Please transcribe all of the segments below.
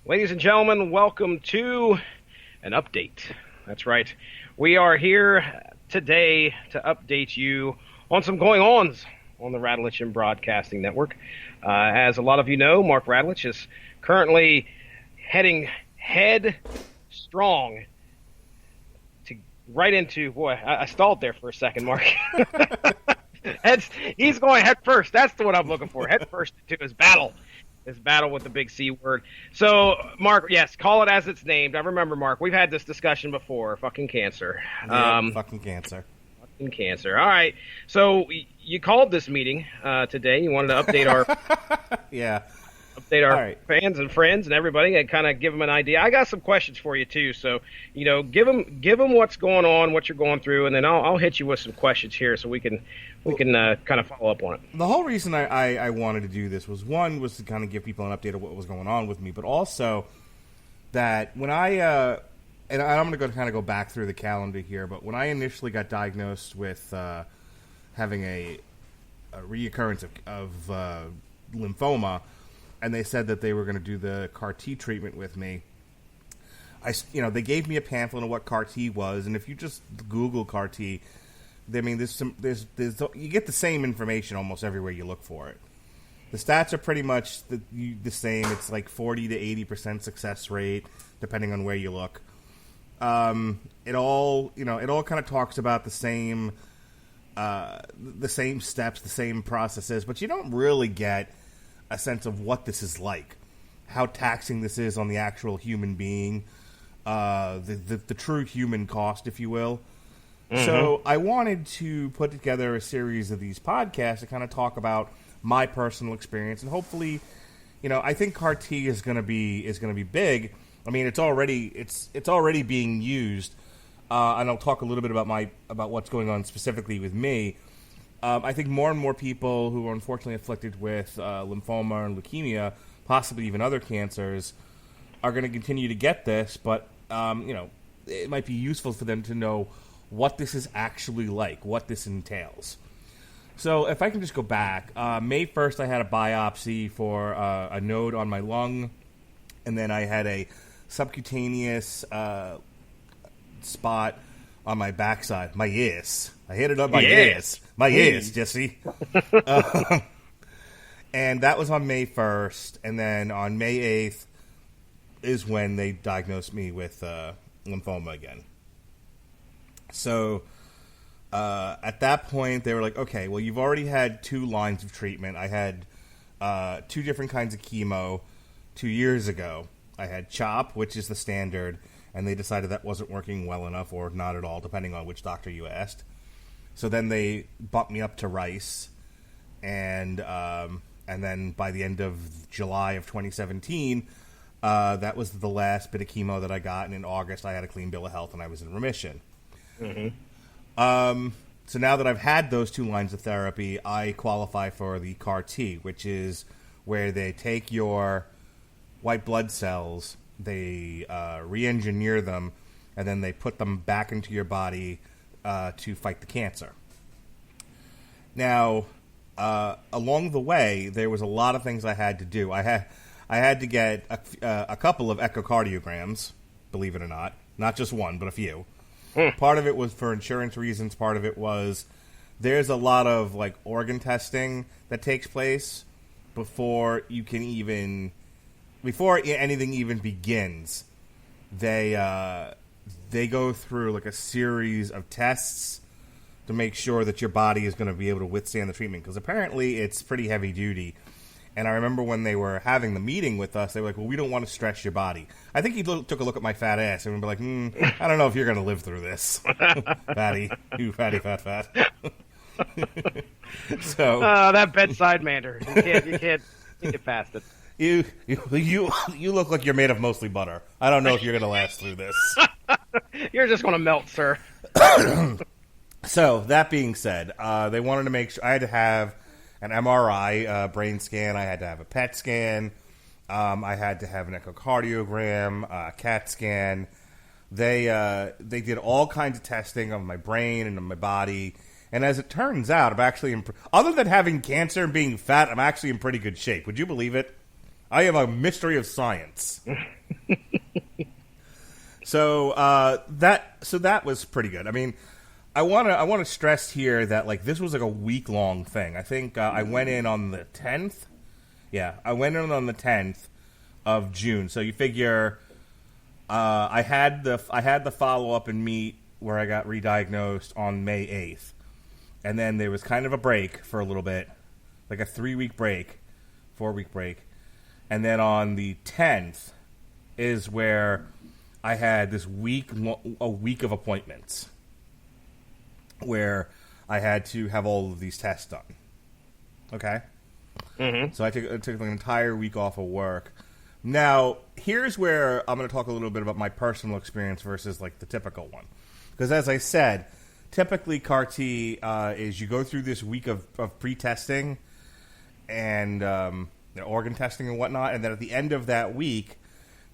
Ladies and gentlemen, welcome to an update. That's right. We are here today to update you on some going ons on the Radulich and Broadcasting Network. As a lot of you know, Mark Radulich is currently heading head strong to right into, boy, I stalled there for a second, Mark. He's going head first. That's what I'm looking for. Head first into his battle. His battle with the big C word. So, Mark, yes, call it as it's named. I remember, Mark, we've had this discussion before. Fucking cancer. Yeah, fucking cancer. Fucking cancer. All right. So, you called this meeting today. You wanted to update our Yeah. our fans and friends and everybody and kind of give them an idea. I got some questions for you, too. So, give them what's going on, what you're going through, and then I'll hit you with some questions here so we can kind of follow up on it. The whole reason I wanted to do this was to kind of give people an update of what was going on with me, but also that when and I'm going to go back through the calendar here, but when I initially got diagnosed with having a reoccurrence of lymphoma, and they said that they were going to do the CAR T treatment with me, they gave me a pamphlet of what CAR T was, and if you just Google CAR T, I mean, you get the same information almost everywhere you look for it. The stats are pretty much the same. It's like 40 to 80% success rate, depending on where you look. It all kind of talks about the same steps, the same processes, but you don't really get a sense of what this is like, how taxing this is on the actual human being, the true human cost, if you will. Mm-hmm. So I wanted to put together a series of these podcasts to kind of talk about my personal experience, and hopefully, I think CAR T is going to be big. I mean, it's already being used, and I'll talk a little bit about what's going on specifically with me. I think more and more people who are unfortunately afflicted with lymphoma and leukemia, possibly even other cancers, are going to continue to get this, but it might be useful for them to know what this is actually like, what this entails. So if I can just go back, May 1st I had a biopsy for a node on my lung, and then I had a subcutaneous spot on my backside, my ears. I hit it on my ears. My ears, Jesse. And that was on May 1st, and then on May 8th is when they diagnosed me with lymphoma again. So at that point, they were like, okay, well, you've already had 2 lines of treatment. I had 2 different kinds of chemo 2 years ago. I had CHOP, which is the standard, and they decided that wasn't working well enough or not at all, depending on which doctor you asked. So then they bumped me up to RICE, and then by the end of July of 2017, that was the last bit of chemo that I got, and in August I had a clean bill of health and I was in remission. Mm-hmm. So now that I've had those 2 lines of therapy, I qualify for the CAR T, which is where they take your white blood cells, they re-engineer them, and then they put them back into your body to fight the cancer. Now, along the way, there was a lot of things I had to do. I had to get a couple of echocardiograms, believe it or not just one, but a few. Part of it was for insurance reasons. Part of it was there's a lot of organ testing that takes place before anything even begins. They go through a series of tests to make sure that your body is going to be able to withstand the treatment, because apparently it's pretty heavy duty. And I remember when they were having the meeting with us, they were like, well, we don't want to stress your body. I think he took a look at my fat ass and would be like, I don't know if you're going to live through this. Fatty. You fatty, fat. So that bedside manner. You can't get past it. You look like you're made of mostly butter. I don't know if you're going to last through this. You're just going to melt, sir. So, that being said, they wanted to make sure I had to have an MRI brain scan. I had to have a PET scan. I had to have an echocardiogram, a CAT scan. They did all kinds of testing of my brain and of my body. And as it turns out, I'm actually, other than having cancer and being fat, I'm actually in pretty good shape. Would you believe it? I am a mystery of science. So that was pretty good. I mean, I want to stress here that like this was like a week-long thing. I think I went in on the 10th. Yeah, I went in on the 10th of June. So you figure I had the follow-up and meet where I got re-diagnosed on May 8th. And then there was kind of a break for a little bit, like a 4-week break. And then on the 10th is where I had a week of appointments where I had to have all of these tests done. Okay? Mm-hmm. So I took an entire week off of work. Now, here's where I'm going to talk a little bit about my personal experience versus like the typical one. Because as I said, typically CAR-T is you go through this week of pre-testing and organ testing and whatnot, and then at the end of that week,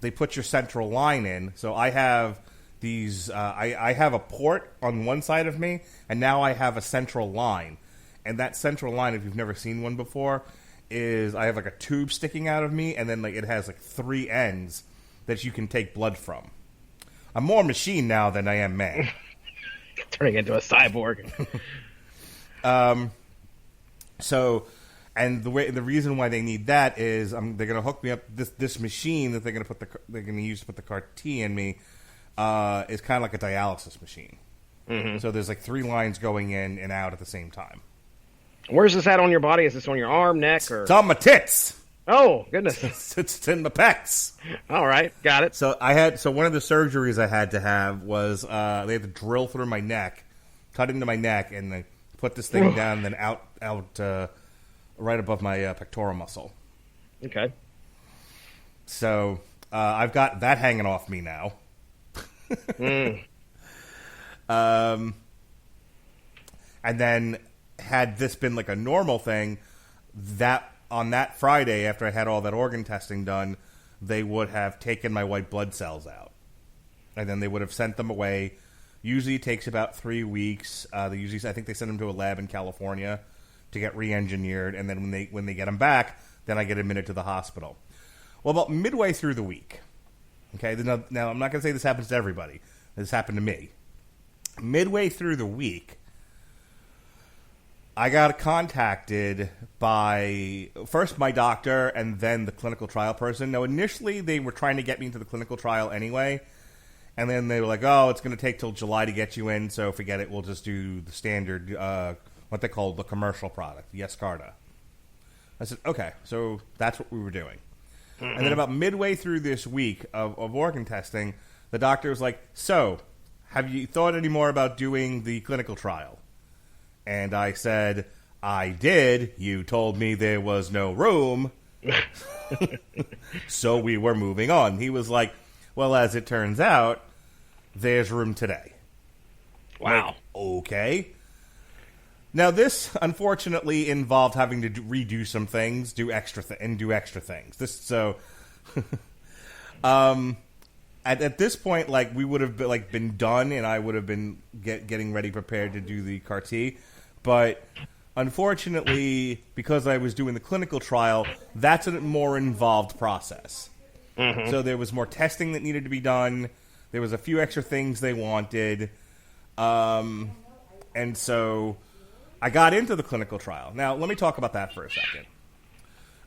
they put your central line in. So I have these. I have a port on one side of me, and now I have a central line. And that central line, if you've never seen one before, is I have like a tube sticking out of me, and then like it has like 3 ends that you can take blood from. I'm more machine now than I am man. Turning into a cyborg. And the reason why they need that is they're going to hook me up this machine that they're going to use to put the CAR-T in me is kind of like a dialysis machine. Mm-hmm. So there's like 3 lines going in and out at the same time. Where's this at on your body? Is this on your arm, neck, or? It's on my tits. Oh goodness! It's in my pecs. All right, got it. So one of the surgeries I had to have was they had to drill through my neck, cut into my neck, and then put this thing down and then out. Right above my pectoral muscle. Okay. So I've got that hanging off me now. And then had this been like a normal thing, that on that Friday after I had all that organ testing done, they would have taken my white blood cells out, and then they would have sent them away. Usually it takes about 3 weeks. I think they send them to a lab in California to get re-engineered, and then when they get them back, then I get admitted to the hospital. Well, about midway through the week, okay, now I'm not going to say this happens to everybody. This happened to me. Midway through the week, I got contacted by, first my doctor, and then the clinical trial person. Now, initially, they were trying to get me into the clinical trial anyway, and then they were like, oh, it's going to take till July to get you in, so forget it, we'll just do the standard what they call the commercial product, Yescarta. I said, okay, so that's what we were doing. Mm-hmm. And then about midway through this week of organ testing, the doctor was like, so, have you thought any more about doing the clinical trial? And I said, I did. You told me there was no room. So we were moving on. He was like, well, as it turns out, there's room today. Wow. Like, okay. Now, this, unfortunately, involved having to redo some things, do extra things. At this point, like, we would have been done, and I would have been getting ready, prepared to do the CAR-T. But unfortunately, because I was doing the clinical trial, that's a more involved process. Mm-hmm. So there was more testing that needed to be done. There was a few extra things they wanted. And so I got into the clinical trial. Now, let me talk about that for a second.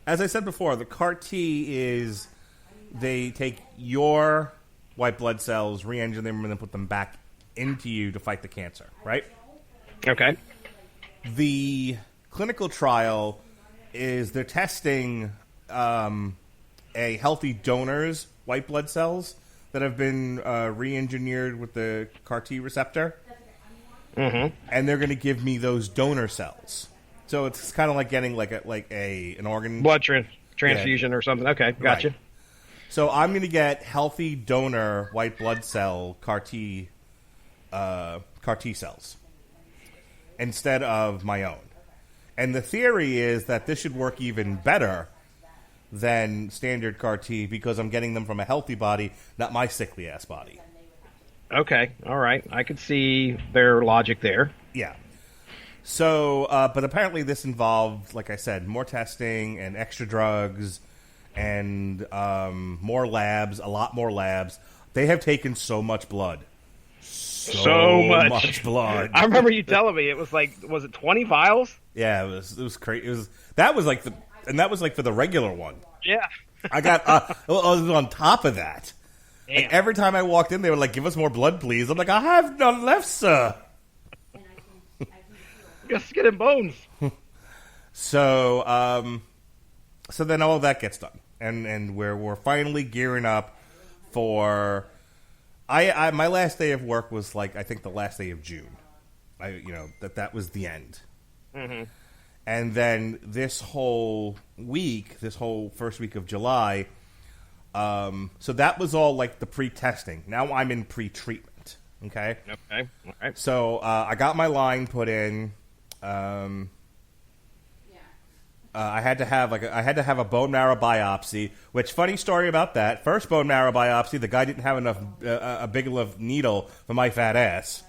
As I said before, the CAR-T is they take your white blood cells, re-engineer them, and then put them back into you to fight the cancer, right? Okay. The clinical trial is they're testing a healthy donor's white blood cells that have been re-engineered with the CAR-T receptor. Mm-hmm. And they're going to give me those donor cells. So it's kind of like getting an organ blood transfusion or something. Okay, gotcha. Right. So I'm going to get healthy donor white blood cell CAR-T cells instead of my own. And the theory is that this should work even better than standard CAR-T because I'm getting them from a healthy body, not my sickly ass body. Okay, all right. I could see their logic there. Yeah. So, but apparently this involved, like I said, more testing and extra drugs and more labs, a lot more labs. They have taken so much blood. So much blood. I remember you telling me it was like, was it 20 vials? Yeah, it was crazy. That was like for the regular one. Yeah. I got I was on top of that. Damn. And every time I walked in, they were like, "Give us more blood, please." I'm like, "I have none left, sir." Got skin and bones. So, so then all of that gets done, and we're finally gearing up for. My last day of work was like, I think, the last day of June. That was the end. Mm-hmm. And then this whole first week of July, so that was all like the pre-testing. Now I'm in pre-treatment. Okay. Okay. All right. So I got my line put in. I had to have a bone marrow biopsy. Which, funny story about that. First bone marrow biopsy, the guy didn't have enough a big enough needle for my fat ass.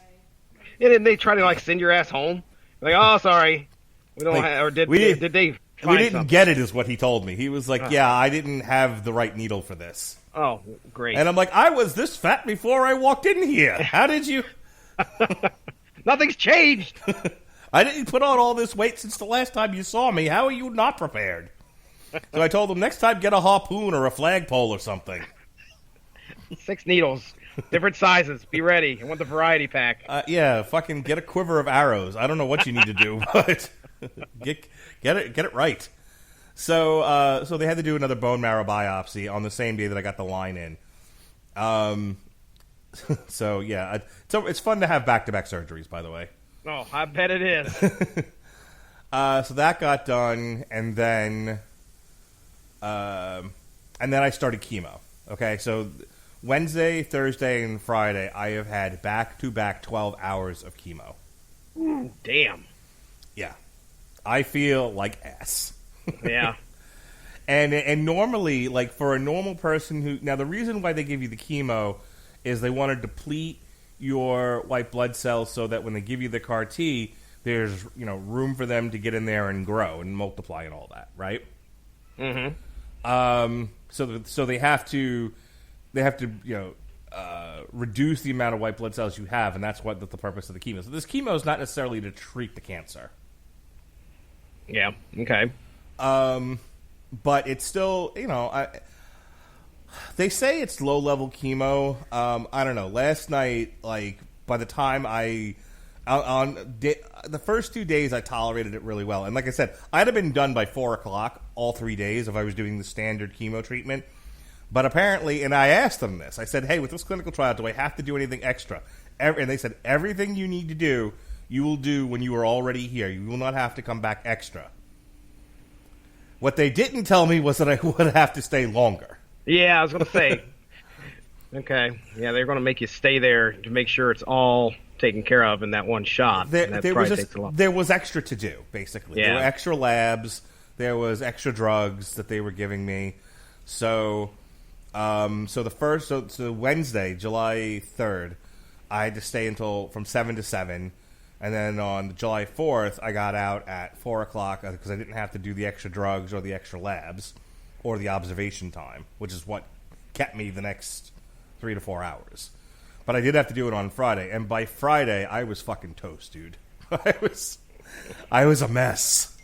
Yeah, didn't they try to like send your ass home? Like, oh, sorry, we don't. Or did they? We didn't get it, is what he told me. He was like, "Yeah, I didn't have the right needle for this." Oh, great. And I'm like, "I was this fat before I walked in here. How did you?" Nothing's changed. I didn't put on all this weight since the last time you saw me. How are you not prepared? So I told him, next time get a harpoon or a flagpole or something. 6 needles, different sizes. Be ready. I want the variety pack. Yeah, fucking get a quiver of arrows. I don't know what you need to do, but get it right. So they had to do another bone marrow biopsy on the same day that I got the line in. So yeah, it's fun to have back-to-back surgeries, by the way. Oh, I bet it is. So that got done, and then I started chemo. Okay, so Wednesday, Thursday, and Friday, I have had back-to-back 12 hours of chemo. Ooh, damn. Yeah, I feel like ass. Yeah. And normally, like for a normal person now the reason why they give you the chemo is they want to deplete your white blood cells so that when they give you the CAR T, there's room for them to get in there and grow and multiply and all that, right? Mm-hmm. So they have to reduce the amount of white blood cells you have, and that's what the purpose of the chemo. So this chemo is not necessarily to treat the cancer. Yeah. Okay. But it's still, they say it's low-level chemo. I don't know. Last night, like, by the time the first 2 days, I tolerated it really well. And like I said, I'd have been done by 4 o'clock all 3 days if I was doing the standard chemo treatment. But apparently, and I asked them this, I said, hey, with this clinical trial, do I have to do anything extra? And they said, everything you need to do, you will do when you are already here. You will not have to come back extra. What they didn't tell me was that I would have to stay longer. Yeah, I was going to say. Okay. Yeah, they're going to make you stay there to make sure it's all taken care of in that one shot. Takes a lot. There was extra to do, basically. Yeah. There were extra labs. There was extra drugs that they were giving me. So, so Wednesday, July 3rd, I had to stay from 7 to 7. And then on July 4th, I got out at 4 o'clock because I didn't have to do the extra drugs or the extra labs or the observation time, which is what kept me the next 3 to 4 hours. But I did have to do it on Friday, and by Friday, I was fucking toast, dude. I was a mess.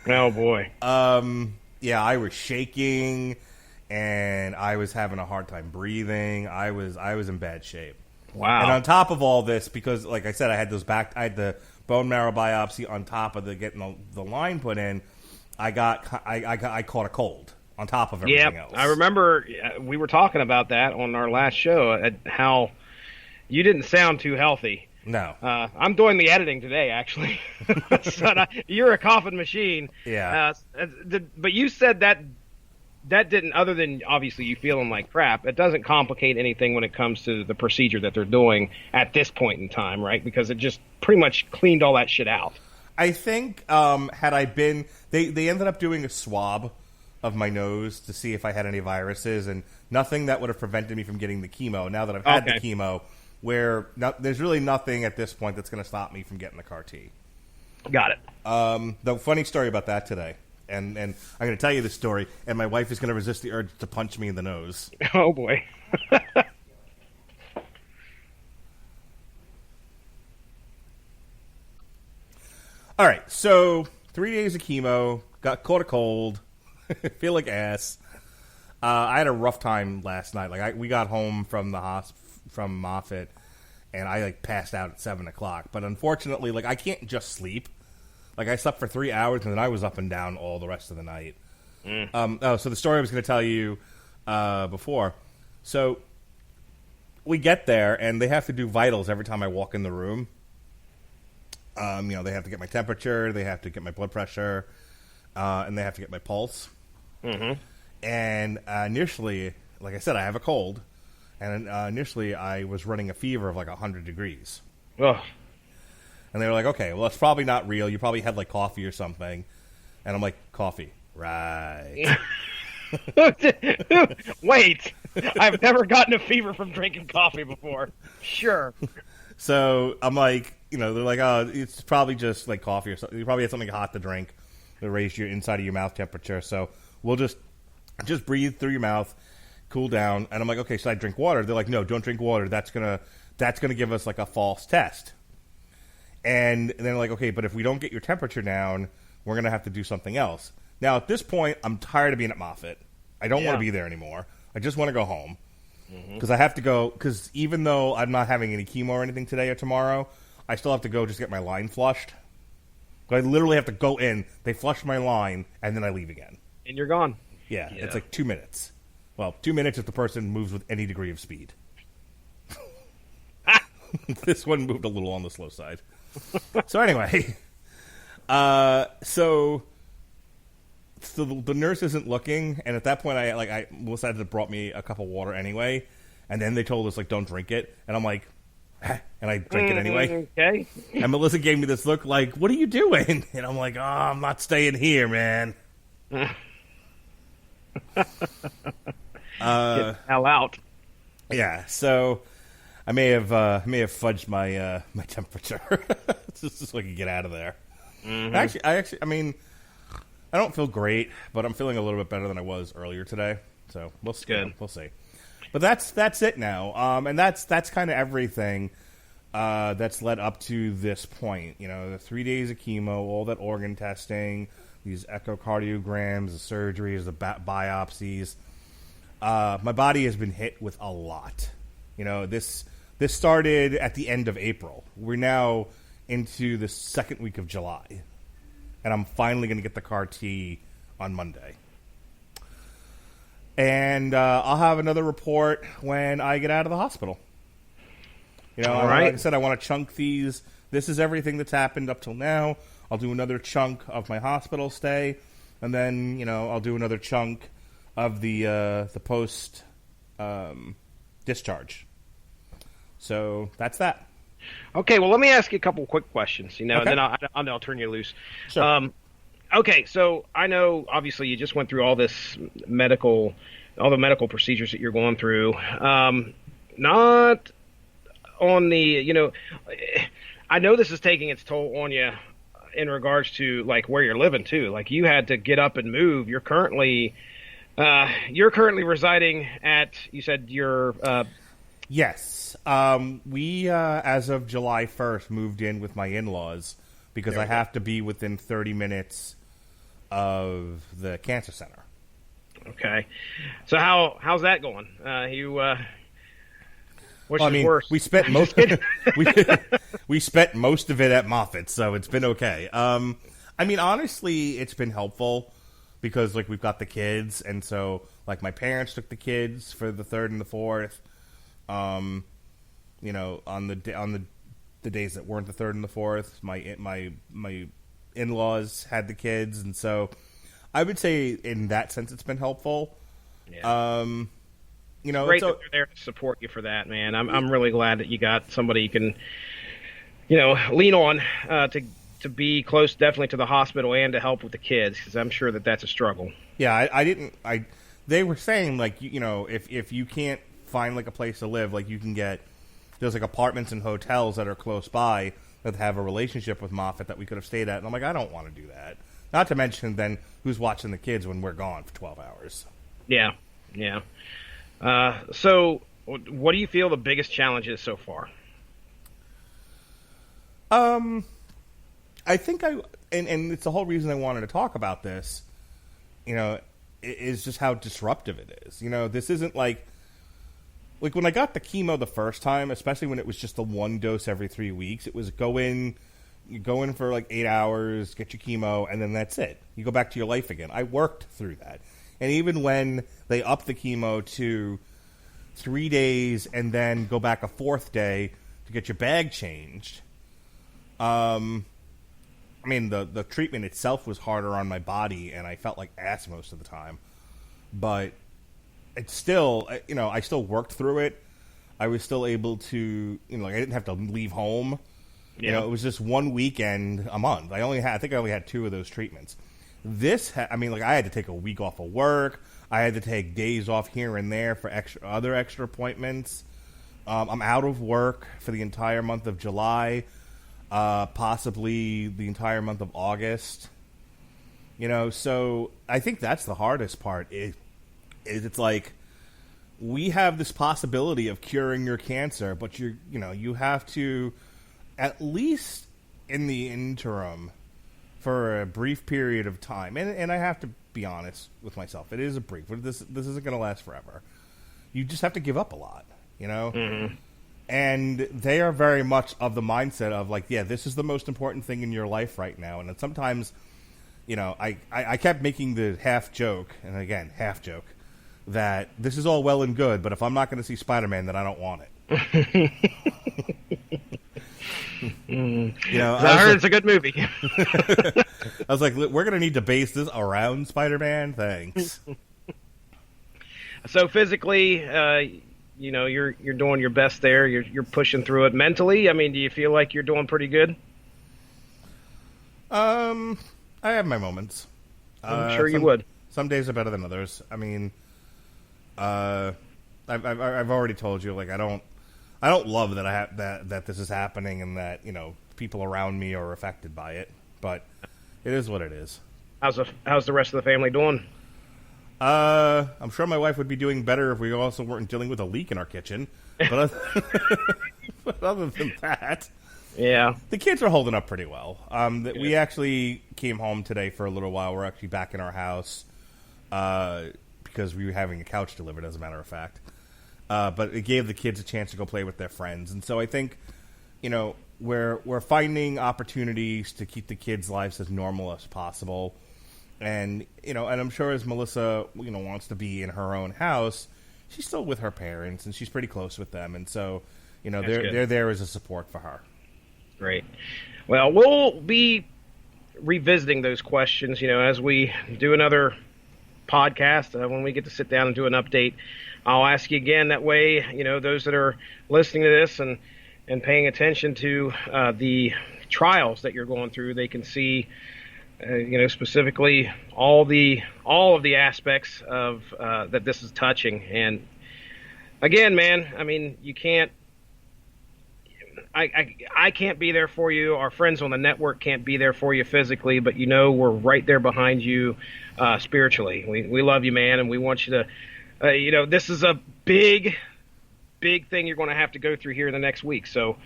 Oh, boy. Yeah, I was shaking, and I was having a hard time breathing. I was in bad shape. Wow. And on top of all this, because like I said, I had the bone marrow biopsy on top of getting the line put in. I caught a cold on top of everything else. I remember we were talking about that on our last show. How you didn't sound too healthy. No. I'm doing the editing today, actually. So you're a coughing machine. Yeah. But you said that didn't, other than obviously you feeling like crap, it doesn't complicate anything when it comes to the procedure that they're doing at this point in time, right? Because it just pretty much cleaned all that shit out. I think had I been, they ended up doing a swab of my nose to see if I had any viruses, and nothing that would have prevented me from getting the chemo. Now that I've had the chemo, there's really nothing at this point that's going to stop me from getting the CAR T. Got it. The funny story about that today, and I'm going to tell you this story, and my wife is going to resist the urge to punch me in the nose. Oh boy. All right, so 3 days of chemo, caught a cold, feel like ass. I had a rough time last night. Like we got home from from Moffitt, and I like passed out at 7:00. But unfortunately, like I can't just sleep. Like I slept for 3 hours, and then I was up and down all the rest of the night. So the story I was going to tell you before. So we get there, and they have to do vitals every time I walk in the room. They have to get my temperature, they have to get my blood pressure, and they have to get my pulse. Mm-hmm. And initially, like I said, I have a cold, and initially I was running a fever of like 100 degrees. Ugh. And they were like, okay, well, that's probably not real. You probably had like coffee or something. And I'm like, coffee. Right. Wait. I've never gotten a fever from drinking coffee before. Sure. So I'm like, they're like, oh, it's probably just like coffee or something. You probably had something hot to drink that raised your inside of your mouth temperature. So we'll just breathe through your mouth, cool down. And I'm like, okay, should I drink water? They're like, no, don't drink water. That's gonna give us like a false test. And then they're like, okay, but if we don't get your temperature down, we're gonna have to do something else. Now at this point, I'm tired of being at Moffitt. I don't want to be there anymore. I just want to go home. Because I have to go, because even though I'm not having any chemo or anything today or tomorrow, I still have to go just get my line flushed. So I literally have to go in, they flush my line, and then I leave again. And you're gone. Yeah, it's like 2 minutes. Well, 2 minutes if the person moves with any degree of speed. This one moved a little on the slow side. So anyway, so the nurse isn't looking, and at that point, Melissa had brought me a cup of water anyway, and then they told us like don't drink it, and I'm like, and I drank it anyway. Okay. And Melissa gave me this look like, "What are you doing?" And I'm like, "Oh, I'm not staying here, man." Get the hell out. Yeah, so I may have fudged my my temperature just so I could get out of there. Mm-hmm. I mean, I don't feel great, but I'm feeling a little bit better than I was earlier today. So we'll see. Good. We'll see. But that's it now, and that's kind of everything that's led up to this point. The 3 days of chemo, all that organ testing, these echocardiograms, the surgeries, the biopsies. My body has been hit with a lot. This started at the end of April. We're now into the second week of July, and I'm finally going to get the CAR-T on Monday. And I'll have another report when I get out of the hospital. All right. Like I said, I want to chunk these. This is everything that's happened up till now. I'll do another chunk of my hospital stay, and then I'll do another chunk of the post discharge. So that's that. Okay, well, let me ask you a couple quick questions, okay. and then I'll turn you loose. Sure. Okay, so I know, obviously, you just went through all the medical procedures that you're going through. Not on the, I know this is taking its toll on you in regards to, like, where you're living, too. Like, you had to get up and move. You're currently residing at, you said your... Yes. We, as of July 1st, moved in with my in-laws because I have to be within 30 minutes of the cancer center. Okay. So how's that going? Which is worse? We spent most we spent most of it at Moffitt, so it's been okay. Honestly, it's been helpful because we've got the kids, and so my parents took the kids for the 3rd and the 4th. On the days that weren't the 3rd and the 4th, my in-laws had the kids, and so I would say in that sense it's been helpful. Yeah. It's great that they're there to support you for that, man. I'm really glad that you got somebody you can, lean on to be close, definitely to the hospital and to help with the kids, because I'm sure that's a struggle. Yeah, they were saying if you can't find a place to live, you can get, there's apartments and hotels that are close by that have a relationship with Moffitt that we could have stayed at, and I'm like, I don't want to do that. Not to mention then who's watching the kids when we're gone for 12 hours. Yeah, yeah. So, what do you feel the biggest challenge is so far? I think and it's the whole reason I wanted to talk about this, is just how disruptive it is. This isn't like when I got the chemo the first time, especially when it was just the one dose every 3 weeks, it was you go in for like 8 hours, get your chemo, and then that's it. You go back to your life again. I worked through that. And even when they upped the chemo to 3 days and then go back a fourth day to get your bag changed, the treatment itself was harder on my body, and I felt like ass most of the time. But it's still, I still worked through it. I was still able to, I didn't have to leave home. Yeah. It was just one weekend a month. I think I only had 2 of those treatments. This, I had to take a week off of work. I had to take days off here and there for other extra appointments. I'm out of work for the entire month of July, possibly the entire month of August. So I think that's the hardest part. It's like we have this possibility of curing your cancer, but you have to, at least in the interim, for a brief period of time, and I have to be honest with myself, it is a brief. This isn't going to last forever. You just have to give up a lot, Mm-hmm. And they are very much of the mindset of like, yeah, this is the most important thing in your life right now. And sometimes, I kept making the half joke that this is all well and good, but if I'm not going to see Spider-Man, then I don't want it. I heard it's a good movie. I was like, we're going to need to base this around Spider-Man. Thanks. So physically, you're doing your best there. You're pushing through it. Mentally, do you feel like you're doing pretty good? I have my moments. I'm sure you would. Some days are better than others. I've already told you, like, I don't love that that this is happening and that people around me are affected by it, but it is what it is. How's the rest of the family doing? I'm sure my wife would be doing better if we also weren't dealing with a leak in our kitchen. But other than that, yeah, the kids are holding up pretty well. We actually came home today for a little while. We're actually back in our house because we were having a couch delivered, as a matter of fact. But it gave the kids a chance to go play with their friends. And so I think, we're finding opportunities to keep the kids' lives as normal as possible. And, and I'm sure as Melissa, wants to be in her own house, she's still with her parents and she's pretty close with them. And so, they're there as a support for her. Great. Well, we'll be revisiting those questions, as we do another podcast, when we get to sit down and do an update. I'll ask you again. That way, those that are listening to this and paying attention to the trials that you're going through, they can see, specifically all of the aspects of that this is touching. And again, man, you can't. I can't be there for you. Our friends on the network can't be there for you physically, but we're right there behind you spiritually. We love you, man, and we want you to. This is a big thing you're going to have to go through here in the next week. So,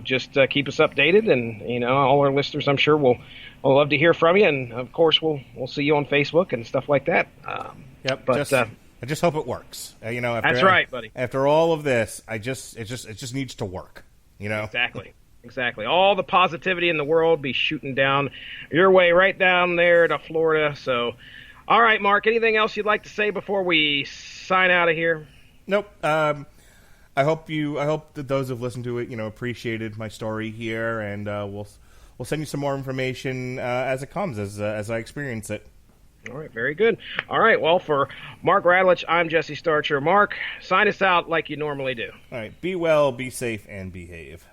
just keep us updated, and all our listeners, I'm sure, will love to hear from you. And of course, we'll see you on Facebook and stuff like that. Yep. But I just hope it works. After, that's right, buddy. After all of this, it just needs to work. Exactly. All the positivity in the world be shooting down your way, right down there to Florida. So, all right, Mark. Anything else you'd like to say before we sign out of here? Nope. I hope that those who've listened to it, appreciated my story here, and we'll send you some more information as it comes, as I experience it. All right, very good. All right, well, for Mark Radulich, I'm Jesse Starcher. Mark, sign us out like you normally do. All right, be well, be safe, and behave.